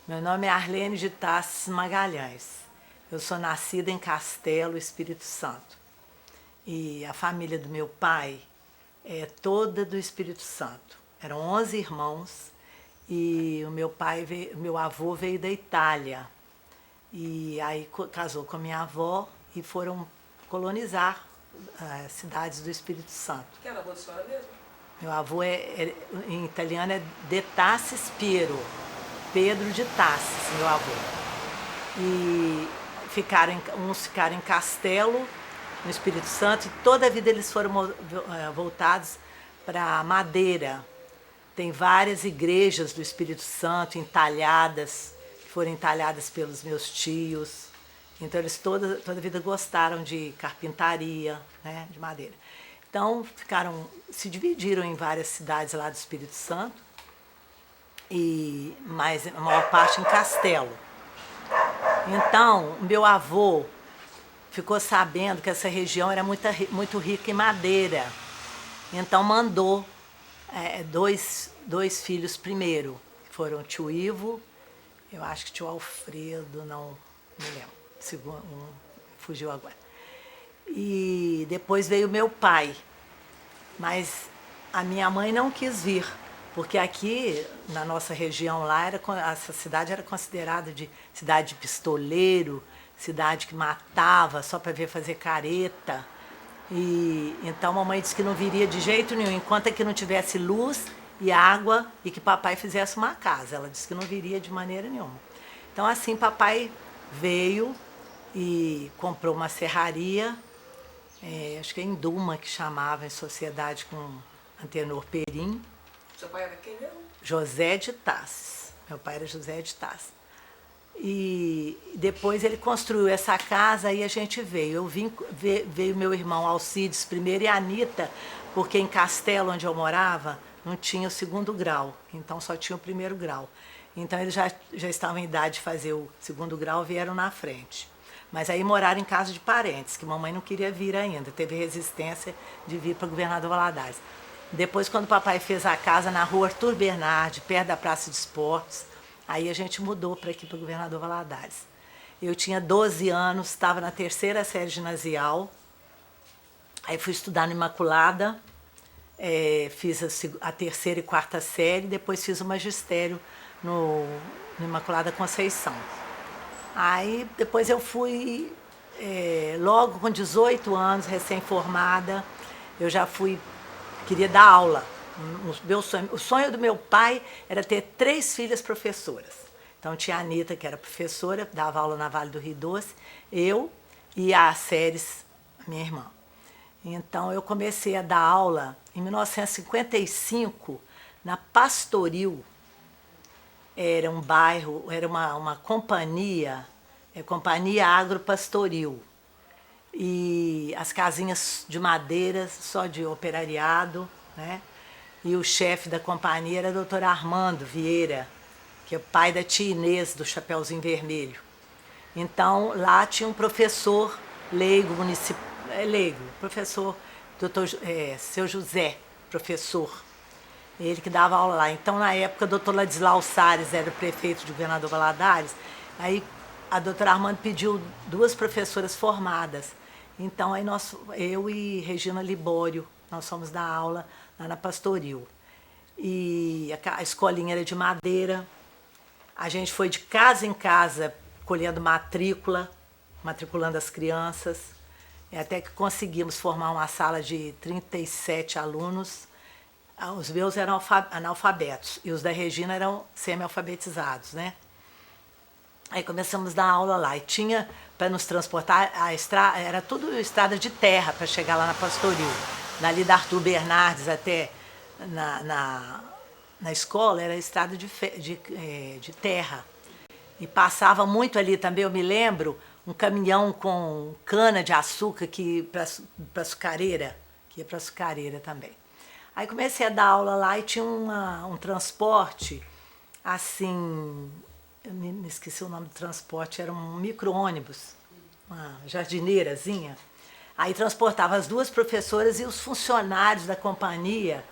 Meu nome é Arlene de Tassis Magalhães. Eu sou nascida em Castelo, Espírito Santo. E a família do meu pai é toda do Espírito Santo. Eram 11 irmãos e meu avô veio da Itália. E aí casou com a minha avó e foram colonizar as cidades do Espírito Santo. Que era a avó da senhora mesmo? Meu avô em italiano é de Tassis Piero, Pedro de Tassis, meu avô. E uns ficaram em Castelo, no Espírito Santo, e toda a vida eles foram voltados para Madeira. Tem várias igrejas do Espírito Santo entalhadas, que foram entalhadas pelos meus tios. Então eles toda a vida gostaram de carpintaria, né, de madeira. Então se dividiram em várias cidades lá do Espírito Santo, mas a maior parte em Castelo. Então, meu avô ficou sabendo que essa região era muito rica em madeira. Então mandou dois filhos primeiro, que foram o tio Ivo, eu acho que tio Alfredo, não me lembro, fugiu agora. E depois veio meu pai, mas a minha mãe não quis vir, porque aqui na nossa região lá, essa cidade era considerada de cidade de pistoleiro, cidade que matava só para ver fazer careta. E então a mamãe disse que não viria de jeito nenhum, enquanto aqui não tivesse luz e água e que papai fizesse uma casa. Ela disse que não viria de maneira nenhuma. Então assim papai veio e comprou uma serraria, acho que é em Duma que chamava, em sociedade com Antenor Perim. Seu pai era quem mesmo? José de Tassis. Meu pai era José de Tassis. E depois ele construiu essa casa e a gente veio. Veio meu irmão Alcides primeiro e a Anita, porque em Castelo, onde eu morava, não tinha o segundo grau, então só tinha o primeiro grau. Então eles já estavam em idade de fazer o segundo grau, vieram na frente. Mas aí moraram em casa de parentes, que mamãe não queria vir ainda, teve resistência de vir para Governador Valadares. Depois, quando o papai fez a casa na rua Arthur Bernardi, perto da Praça de Esportes, aí a gente mudou para aqui, para Governador Valadares. Eu tinha 12 anos, estava na 3ª série ginasial, aí fui estudar no Imaculada, fiz a 3ª e 4ª série, depois fiz o magistério no Imaculada Conceição. Aí depois eu fui, logo com 18 anos, recém-formada, eu já queria dar aula. O sonho do meu pai era ter 3 filhas professoras. Então tinha a Anita, que era professora, dava aula na Vale do Rio Doce, eu e a Séries, minha irmã. Então eu comecei a dar aula em 1955 na Pastoril. Era um bairro, era uma companhia, Companhia Agropastoril. E as casinhas de madeira, só de operariado, né? E o chefe da companhia era o doutor Armando Vieira, que é o pai da tia Inês, do Chapeuzinho Vermelho. Então, lá tinha um professor leigo, professor, seu José, professor, ele que dava aula lá. Então, na época, o doutor Ladislau Salles era o prefeito de Governador Valadares, aí a doutora Armando pediu 2 professoras formadas. Então, aí eu e Regina Libório, nós fomos dar aula lá na Pastoril. E a escolinha era de madeira. A gente foi de casa em casa colhendo matriculando as crianças. Até que conseguimos formar uma sala de 37 alunos. Os meus eram analfabetos e os da Regina eram semi-alfabetizados, né? Aí começamos a dar aula lá e tinha, para nos transportar, era tudo estrada de terra para chegar lá na Pastoril. Dali da Arthur Bernardes até na escola era estrada de terra. E passava muito ali também, eu me lembro, um caminhão com cana de açúcar para Açucareira, que ia para Açucareira também. Aí comecei a dar aula lá e tinha um transporte, assim, eu me esqueci o nome do transporte, era um micro-ônibus, uma jardineirazinha. Aí transportava as 2 professoras e os funcionários da companhia,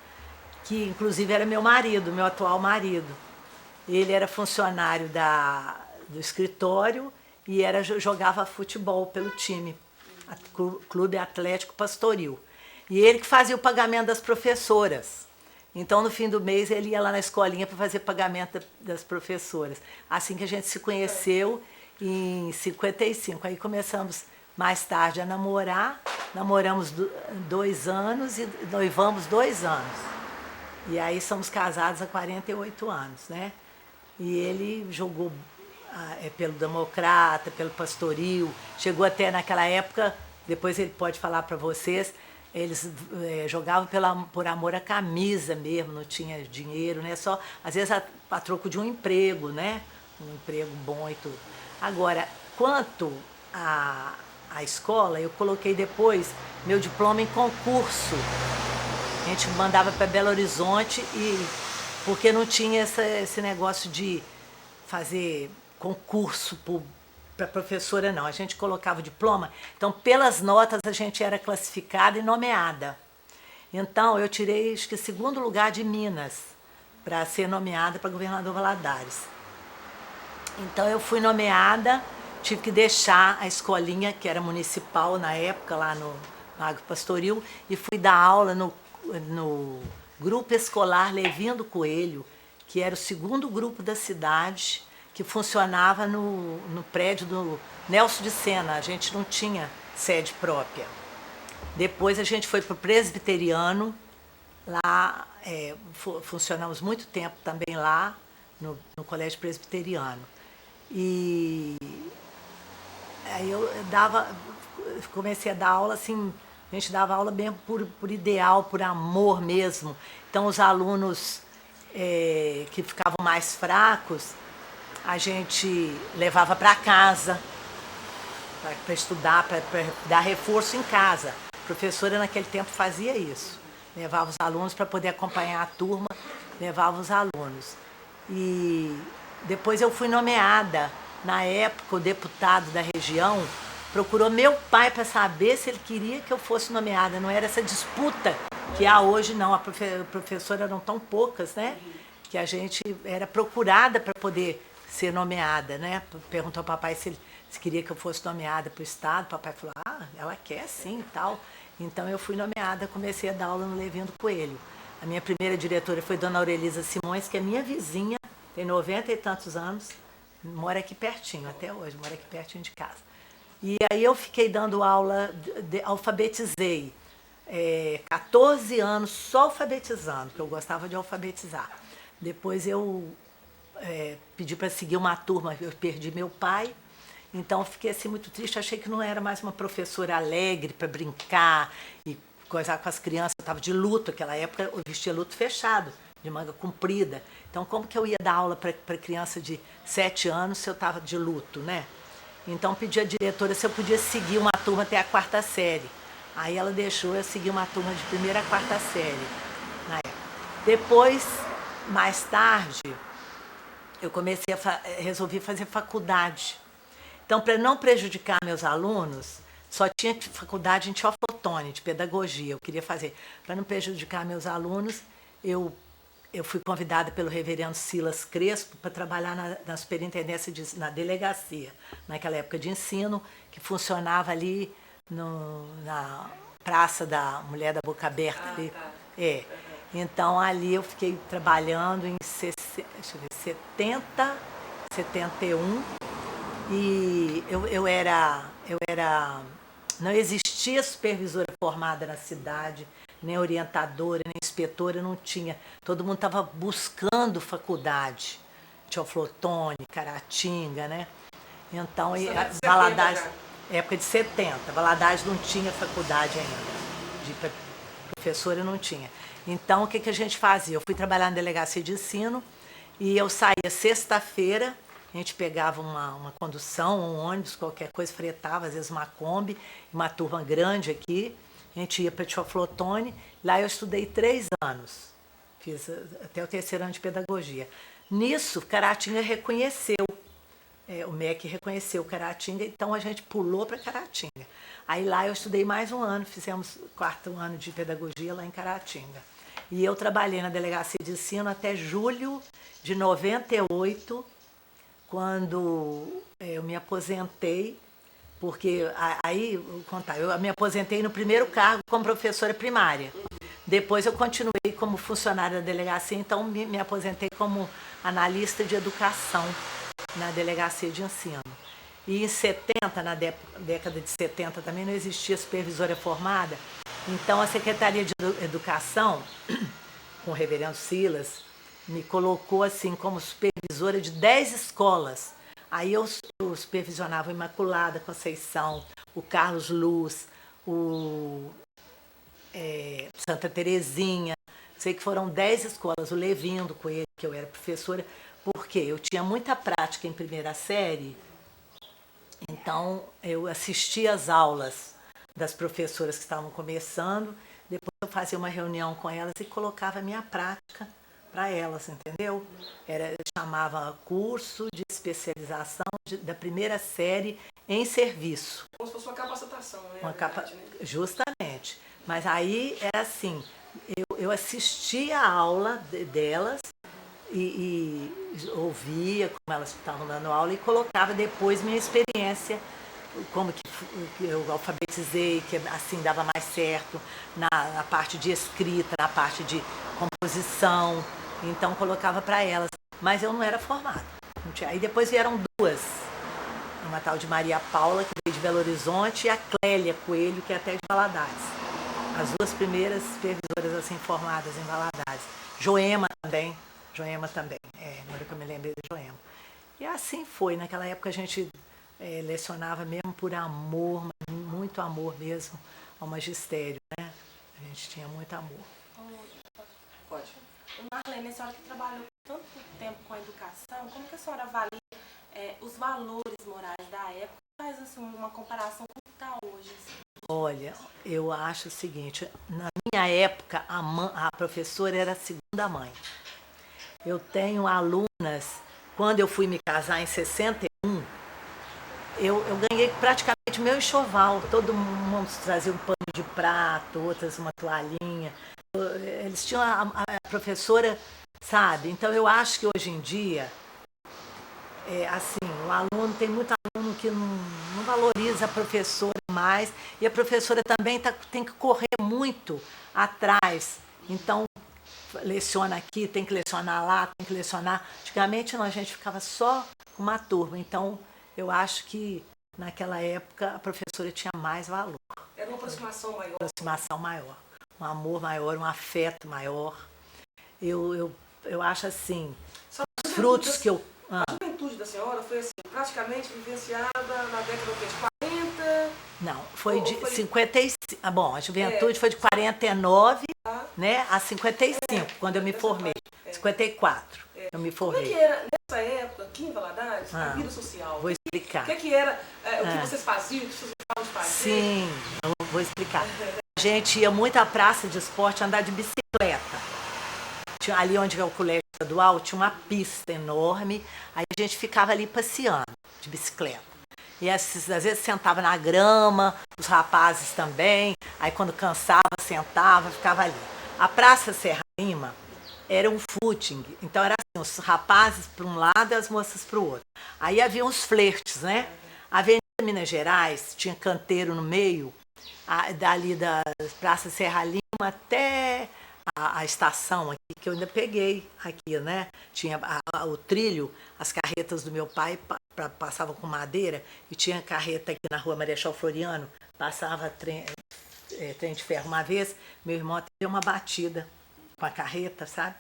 que inclusive era meu atual marido. Ele era funcionário do escritório e jogava futebol pelo time, Clube Atlético Pastoril. E ele que fazia o pagamento das professoras. Então, no fim do mês, ele ia lá na escolinha para fazer pagamento das professoras. Assim que a gente se conheceu em 55. Aí começamos mais tarde a namorar. Namoramos 2 anos e noivamos 2 anos. E aí somos casados há 48 anos, né? E ele jogou pelo Democrata, pelo Pastoril. Chegou até naquela época, depois ele pode falar para vocês, eles jogavam por amor à camisa mesmo, não tinha dinheiro, né? Só, às vezes, a troco de um emprego, né? Um emprego bom e tudo. Agora, quanto à escola, eu coloquei depois meu diploma em concurso. A gente mandava para Belo Horizonte porque não tinha esse negócio de fazer concurso para professora, não. A gente colocava o diploma, então pelas notas a gente era classificada e nomeada. Então eu tirei, acho que, 2º lugar de Minas para ser nomeada para governador Valadares. Então eu fui nomeada, tive que deixar a escolinha, que era municipal na época, lá no Lago Pastoril, e fui dar aula no Grupo Escolar Levindo Coelho, que era o 2º grupo da cidade, que funcionava no prédio do Nelson de Sena. A gente não tinha sede própria. Depois a gente foi para o Presbiteriano, lá funcionamos muito tempo também lá, no Colégio Presbiteriano. E aí eu comecei a dar aula assim, a gente dava aula mesmo por ideal, por amor mesmo. Então os alunos que ficavam mais fracos, a gente levava para casa, para estudar, para dar reforço em casa. A professora naquele tempo fazia isso. Levava os alunos para poder acompanhar a turma, levava os alunos. E depois eu fui nomeada. Na época, o deputado da região procurou meu pai para saber se ele queria que eu fosse nomeada. Não era essa disputa que há hoje, não. A professora eram tão poucas, né? Que a gente era procurada para poder ser nomeada, né? Perguntou ao papai se queria que eu fosse nomeada para o Estado. O papai falou, ela quer sim e tal. Então eu fui nomeada, comecei a dar aula no Levindo Coelho. A minha primeira diretora foi Dona Aurelisa Simões, que é minha vizinha, tem 90 e tantos anos, mora aqui pertinho, até hoje, mora aqui pertinho de casa. E aí eu fiquei dando aula, alfabetizei, 14 anos só alfabetizando, porque eu gostava de alfabetizar. Depois eu pedi para seguir uma turma, eu perdi meu pai, então eu fiquei assim muito triste, achei que não era mais uma professora alegre para brincar e coisar com as crianças. Eu estava de luto, naquela época eu vestia luto fechado, de manga comprida. Então como que eu ia dar aula para criança de 7 anos se eu estava de luto, né? Então pedi à diretora se eu podia seguir uma turma até a 4ª série. Aí ela deixou eu seguir uma turma de 1ª a 4ª série na época. Depois, mais tarde, eu resolvi fazer faculdade. Então, para não prejudicar meus alunos, só tinha faculdade em Teoflotone, de pedagogia, eu queria fazer. Para não prejudicar meus alunos, eu fui convidada pelo reverendo Silas Crespo para trabalhar na superintendência, na delegacia, naquela época de ensino, que funcionava ali na Praça da Mulher da Boca Aberta. Ali. Tá. Então, ali eu fiquei trabalhando em 70, 71, e eu era... Não existia supervisora formada na cidade, nem orientadora, nem inspetora, não tinha. Todo mundo estava buscando faculdade. Teoflotone, Caratinga, né? Então, Valadares, época de 70, Valadares não tinha faculdade ainda. De professora não tinha. Então, o que a gente fazia? Eu fui trabalhar na delegacia de ensino e eu saía sexta-feira, a gente pegava uma condução, um ônibus, qualquer coisa, fretava, às vezes uma Kombi, uma turma grande aqui. A gente ia para Teoflotone, lá eu estudei 3 anos, fiz até o 3º ano de pedagogia. Nisso, Caratinga reconheceu, o MEC reconheceu Caratinga, então a gente pulou para Caratinga. Aí lá eu estudei mais um ano, fizemos o 4º ano de pedagogia lá em Caratinga. E eu trabalhei na delegacia de ensino até julho de 98, quando eu me aposentei, porque aí, vou contar, eu me aposentei no primeiro cargo como professora primária. Depois eu continuei como funcionária da delegacia, então me aposentei como analista de educação na delegacia de ensino. E em 70, na década de 70 também não existia supervisora formada, então a Secretaria de Educação, com o reverendo Silas, me colocou assim como supervisora de 10 escolas. Aí eu supervisionava o Imaculada Conceição, o Carlos Luz, o Santa Terezinha. Sei que foram 10 escolas, o Levindo com ele, que eu era professora, porque eu tinha muita prática em primeira série, então eu assistia às aulas das professoras que estavam começando, depois eu fazia uma reunião com elas e colocava a minha prática para elas, entendeu? Chamava curso de especialização da primeira série em serviço. Como se fosse uma capacitação, né? Justamente. Mas aí era assim, eu assistia a aula delas e ouvia como elas estavam dando aula e colocava depois minha experiência, como que eu alfabetizei, que assim dava mais certo, na parte de escrita, na parte de composição. Então colocava para elas, mas eu não era formada. Aí depois vieram duas, uma tal de Maria Paula, que veio de Belo Horizonte, e a Clélia Coelho, que é até de Valadares. As duas primeiras supervisoras assim formadas em Valadares. Joema também, agora que eu me lembrei de Joema. E assim foi, naquela época a gente lecionava mesmo por amor, muito amor mesmo ao magistério, né? A gente tinha muito amor. Pode. Marlene, a senhora que trabalhou tanto tempo com a educação, como que a senhora avalia os valores morais da época? Faz assim, uma comparação com o que está hoje? Assim. Olha, eu acho o seguinte, na minha época a professora era a segunda mãe. Eu tenho alunas, quando eu fui me casar em 61, eu ganhei praticamente meu enxoval, todo mundo trazia um pano de prato, outras uma toalhinha. Eles tinham a professora, sabe? Então eu acho que hoje em dia, assim, o aluno, tem muito aluno que não valoriza a professora mais, e a professora também tem que correr muito atrás. Então, leciona aqui, tem que lecionar lá, tem que lecionar. Antigamente não, a gente ficava só com uma turma, então eu acho que naquela época a professora tinha mais valor. Era uma aproximação maior. Aproximação maior, um amor maior, um afeto maior. Eu acho assim, os frutos que eu... A juventude da senhora foi assim, praticamente vivenciada na década de 40? Não, foi de 55. Bom, a juventude foi de 49, né, a 55, quando eu me formei. 54, eu me formei. Como é que era, nessa época, aqui em Valadares, a vida social? Vou explicar. O que era, o que vocês faziam, o que vocês gostavam de fazer? Sim, eu vou explicar. A gente ia muito à praça de esporte andar de bicicleta. Ali onde é o colégio estadual, tinha uma pista enorme, aí a gente ficava ali passeando de bicicleta. E às vezes sentava na grama, os rapazes também, aí quando cansava, sentava, ficava ali. A Praça Serra Lima era um footing, então era assim, os rapazes para um lado e as moças para o outro. Aí havia uns flertes, né? A Avenida Minas Gerais tinha canteiro no meio, dali da Praça Serra Lima até a estação aqui, que eu ainda peguei aqui, né? Tinha o trilho, as carretas do meu pai passavam com madeira, e tinha carreta aqui na rua Marechal Floriano, passava trem de ferro. Uma vez, meu irmão teve uma batida com a carreta, sabe?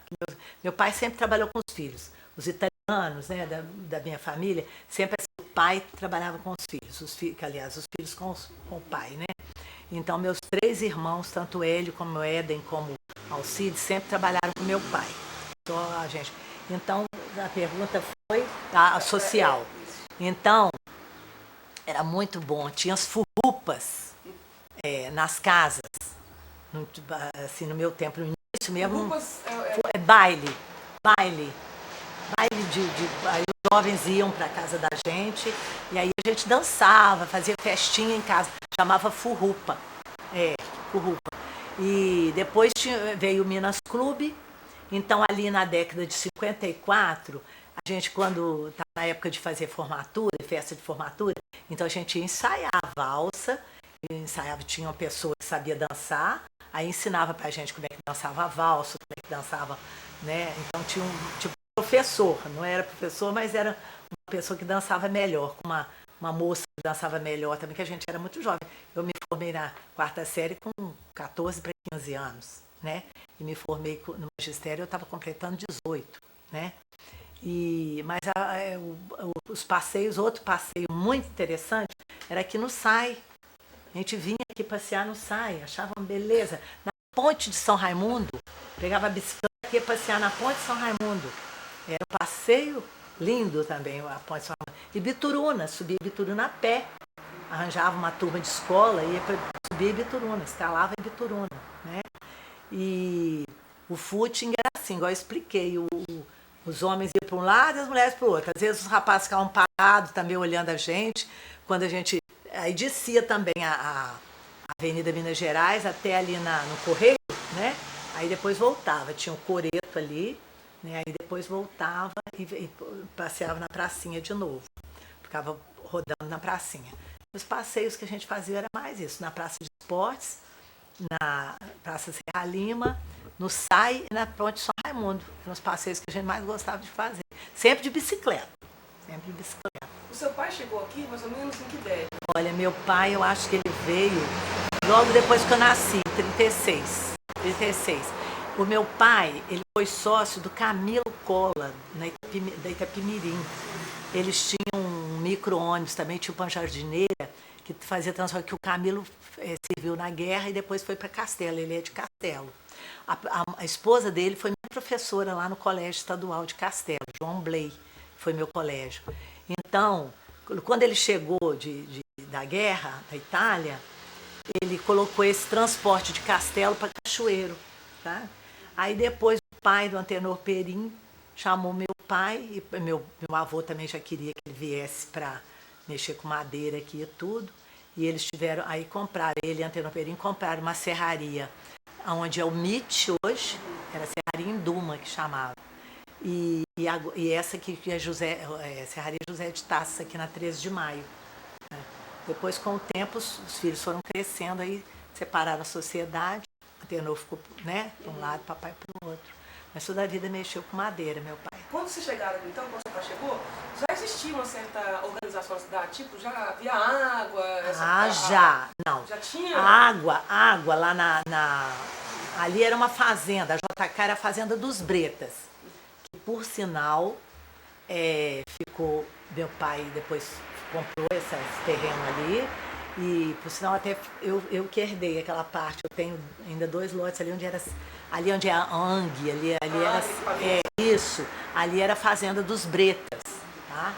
Meu pai sempre trabalhou com os filhos. Os italianos, né, da minha família, sempre assim, o pai trabalhava com os filhos, aliás, os filhos com o pai, né? Então, meus 3 irmãos, tanto Hélio como Éden, como Alcides, sempre trabalharam com meu pai. Só a gente. Então, a pergunta foi a social. Então, era muito bom. Tinha as furrupas nas casas. Assim, no meu tempo, no início mesmo. Furrupas Baile. Aí os jovens iam para a casa da gente, e aí a gente dançava, fazia festinha em casa, chamava furrupa. Furrupa. E depois veio o Minas Clube. Então, ali na década de 54, a gente, quando estava na época de fazer formatura, festa de formatura, então a gente ensaiava valsa, ensaiava, tinha uma pessoa que sabia dançar, aí ensinava pra gente como é que dançava a valsa, como é que dançava, né? Então tinha um tipo professor, não era professor, mas era uma pessoa que dançava melhor, com uma moça que dançava melhor também, que a gente era muito jovem. Eu me formei na quarta série com 14 para 15 anos, né? E me formei no magistério, eu estava completando 18, né? Mas os passeios, outro passeio muito interessante era aqui no SAI. A gente vinha aqui passear no SAI, achava uma beleza. Na ponte de São Raimundo, pegava a bicicleta e ia passear na ponte de São Raimundo. Era um passeio lindo também, a ponte de São Raimundo. E Bituruna, subia Bituruna a pé. Arranjava uma turma de escola, ia para subir Bituruna, escalava em Bituruna, né? E o footing era assim, igual eu expliquei, os homens iam para um lado e as mulheres para o outro. Às vezes os rapazes ficavam parados também olhando a gente, quando a gente... Aí descia também a Avenida Minas Gerais até ali no Correio, né? Aí depois voltava, tinha o Coreto ali, né? Aí depois voltava e passeava na pracinha de novo. Ficava rodando na pracinha. Os passeios que a gente fazia era mais isso, na Praça de Esportes, na Praça Serra Lima, no SAI e na Ponte São Raimundo. Eram os passeios que a gente mais gostava de fazer. Sempre de bicicleta. Sempre de bicicleta. O seu pai chegou aqui mais ou menos em que ideia? Olha, meu pai, eu acho que ele veio logo depois que eu nasci, 36. O meu pai, ele foi sócio do Camilo Cola, da Itapimirim. Eles tinham um micro-ônibus também, tinha o Panjardineira, que fazia transporte, que o Camilo serviu na guerra e depois foi para Castelo, ele é de Castelo. A esposa dele foi minha professora lá no Colégio Estadual de Castelo, João Bley, foi meu colégio. Então, quando ele chegou da guerra, da Itália, ele colocou esse transporte de Castelo para Cachoeiro. Tá? Aí depois o pai do Antenor Perim chamou meu pai, e meu avô também já queria que ele viesse para mexer com madeira aqui e tudo. E eles tiveram, aí compraram, ele e Antenor Perim compraram uma serraria, onde é o MIT hoje, era Serraria Induma que chamava. E essa aqui que é Serraria José de Tassos, aqui na 13 de Maio. Né? Depois, com o tempo, os filhos foram crescendo, aí separaram a sociedade, o Antenor ficou, né, para um lado, papai para o outro. Mas toda a vida mexeu com madeira, meu pai. Quando vocês chegaram aqui, então, quando seu pai chegou, já existia uma certa organização na cidade? Tipo, já havia água? Já. Não. Já tinha? Água lá ali era uma fazenda, a JK era a fazenda dos Bretas. Que, por sinal, ficou... Meu pai depois comprou esse terreno ali. E, por sinal, até eu que herdei aquela parte. Eu tenho ainda 2 lotes ali onde é a Ang, ali era isso, ali era a fazenda dos Bretas, tá?